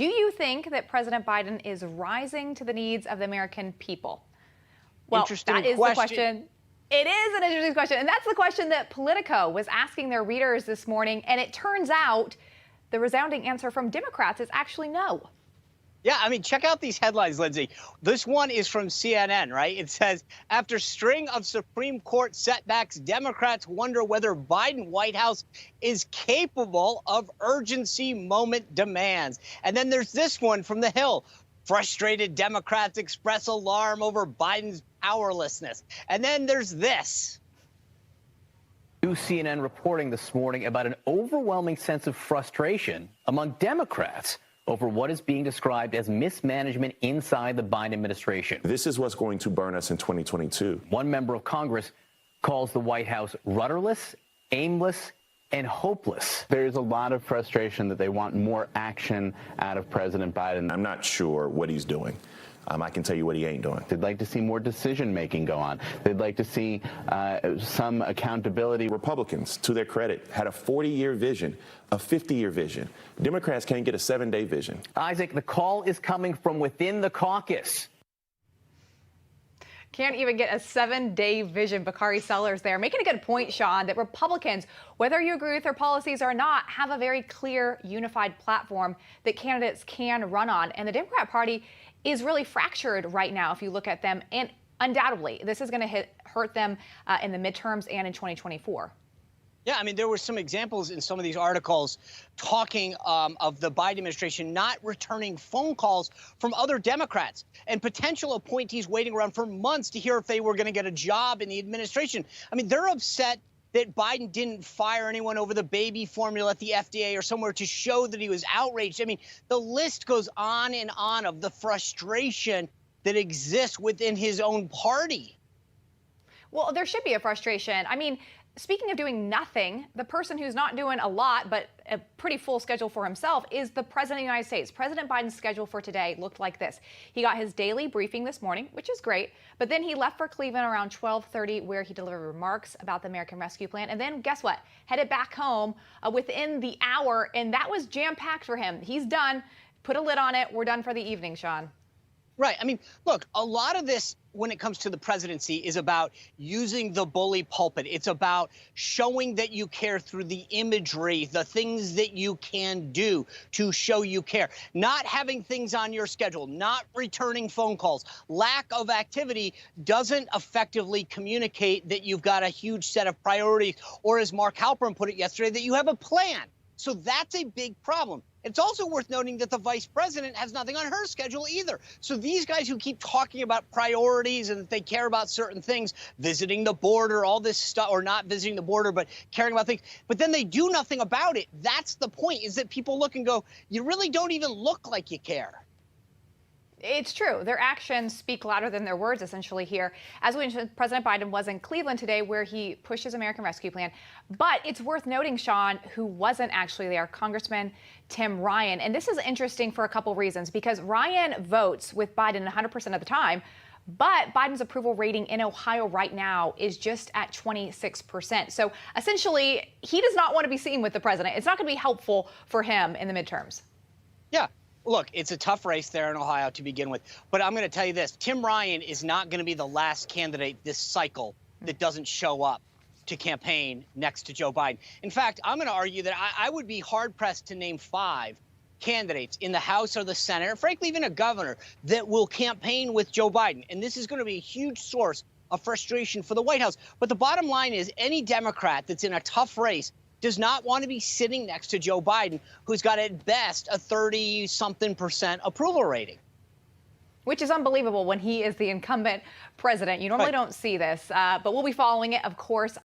Do you think that President Biden is rising to the needs of the American people? Well, that is the question. It is an interesting question. And that's the question that Politico was asking their readers this morning. And it turns out the resounding answer from Democrats is actually no. Yeah, I mean, check out these headlines, Lindsay. This one is from CNN, right? It says, after string of Supreme Court setbacks, Democrats wonder whether Biden White House is capable of urgency moment demands. And then there's this one from The Hill. Frustrated Democrats express alarm over Biden's powerlessness. And then there's this. New CNN reporting this morning about an overwhelming sense of frustration among Democrats over what is being described as mismanagement inside the Biden administration. This is what's going to burn us in 2022. One member of Congress calls the White House rudderless, aimless, and hopeless. There's a lot of frustration that they want more action out of President Biden. I'm not sure what he's doing. I can tell you what he ain't doing. They'd like to see more decision-making go on. They'd like to see some accountability. Republicans, to their credit, had a 40-year vision, a 50-year vision. Democrats can't get a 7-day vision. Isaac, the call is coming from within the caucus. Can't even get a 7-day vision. Bakari Sellers there making a good point, Sean, that Republicans, whether you agree with their policies or not, have a very clear, unified platform that candidates can run on. And the Democrat Party is really fractured right now if you look at them. And undoubtedly, this is going to hurt them in the midterms and in 2024. Yeah, I mean, there were some examples in some of these articles talking of the Biden administration not returning phone calls from other Democrats and potential appointees waiting around for months to hear if they were going to get a job in the administration. I mean, they're upset that Biden didn't fire anyone over the baby formula at the FDA or somewhere to show that he was outraged. I mean, the list goes on and on of the frustration that exists within his own party. Well, there should be a frustration. I mean, speaking of doing nothing, the person who's not doing a lot, but a pretty full schedule for himself, is the President of the United States. President Biden's schedule for today looked like this. He got his daily briefing this morning, which is great, but then he left for Cleveland around 12:30, where he delivered remarks about the American Rescue Plan. And then guess what? Headed back home within the hour, and that was jam-packed for him. He's done. Put a lid on it. We're done for the evening, Sean. Right. I mean, look, a lot of this, when it comes to the presidency, is about using the bully pulpit. It's about showing that you care through the imagery, the things that you can do to show you care. Not having things on your schedule, not returning phone calls, lack of activity doesn't effectively communicate that you've got a huge set of priorities, or as Mark Halperin put it yesterday, that you have a plan. So that's a big problem. It's also worth noting that the vice president has nothing on her schedule either. So these guys who keep talking about priorities and that they care about certain things, visiting the border, all this stuff, or not visiting the border, but caring about things, but then they do nothing about it. That's the point, is that people look and go, you really don't even look like you care. It's true. Their actions speak louder than their words, essentially, here. As we mentioned, President Biden was in Cleveland today, where he pushed his American Rescue Plan. But it's worth noting, Sean, who wasn't actually there, Congressman Tim Ryan. And this is interesting for a couple reasons, because Ryan votes with Biden 100% of the time. But Biden's approval rating in Ohio right now is just at 26%. So essentially, he does not want to be seen with the president. It's not going to be helpful for him in the midterms. Yeah. Look, it's a tough race there in Ohio to begin with. But I'm going to tell you this. Tim Ryan is not going to be the last candidate this cycle that doesn't show up to campaign next to Joe Biden. In fact, I'm going to argue that I would be hard-pressed to name 5 candidates in the House or the Senate, or frankly, even a governor, that will campaign with Joe Biden. And this is going to be a huge source of frustration for the White House. But the bottom line is, any Democrat that's in a tough race does not want to be sitting next to Joe Biden, who's got at best a 30-something% approval rating. Which is unbelievable when he is the incumbent president. You normally don't see this, but we'll be following it, of course,